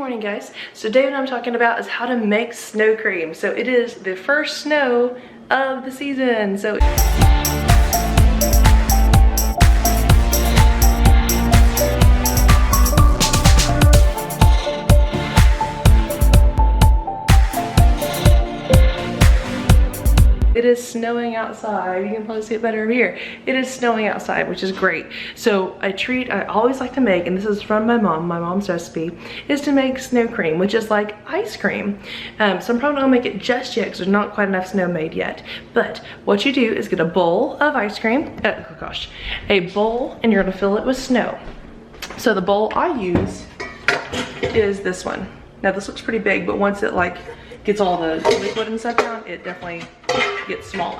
morning, guys. So today what I'm talking about is how to make snow cream. So it is the first snow of the season. So it is snowing outside. You can probably see it better over here. It is snowing outside, which is great. So a treat I always like to make, and this is from my mom's recipe, is to make snow cream, which is like ice cream. So I'm probably not gonna make it just yet because there's not quite enough snow made yet. But what you do is get a bowl of ice cream, a bowl, and you're gonna fill it with snow. So the bowl I use is this one. Now this looks pretty big, but once it like gets all the liquid and stuff down, it definitely gets smaller.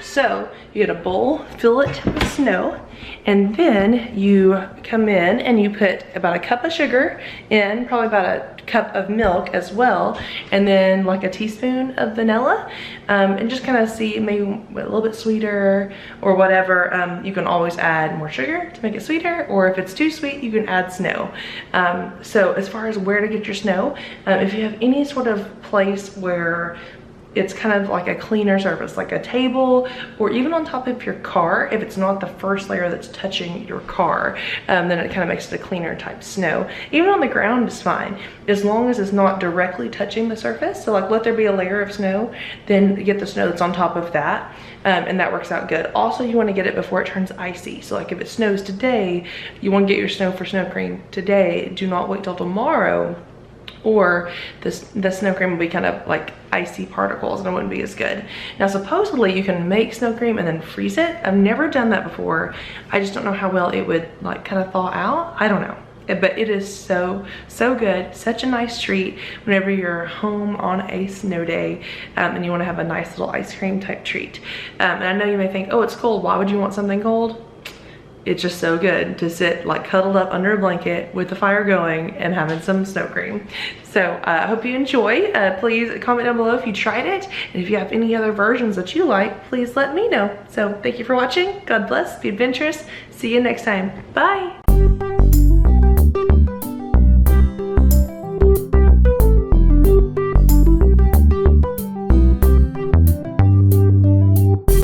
So you get a bowl, fill it with snow, and then you come in and you put about a cup of sugar in, probably about a cup of milk as well, and then like a teaspoon of vanilla, and just kind of see maybe a little bit sweeter or whatever. You can always add more sugar to make it sweeter, or if it's too sweet, you can add snow. So as far as where to get your snow, if you have any sort of place where it's kind of like a cleaner surface, like a table, or even on top of your car, if it's not the first layer that's touching your car, then it kind of makes it a cleaner type snow. Even on the ground is fine, as long as it's not directly touching the surface. So like let there be a layer of snow, then get the snow that's on top of that, and that works out good. Also, you want to get it before it turns icy. So like if it snows today, you want to get your snow for snow cream today. Do not wait till tomorrow, or the snow cream will be kind of like icy particles and it wouldn't be as good. Now supposedly you can make snow cream and then freeze it. I've never done that before. I just don't know how well it would like kind of thaw out. I don't know, but it is so good. Such a nice treat whenever you're home on a snow day, and you want to have a nice little ice cream type treat. And I know you may think, oh, it's cold, why would you want something cold? It's just so good to sit like cuddled up under a blanket with the fire going and having some snow cream. So I hope you enjoy. Please comment down below if you tried it, and if you have any other versions that you like, please let me know. So thank you for watching. God bless, be adventurous. See you next time. Bye.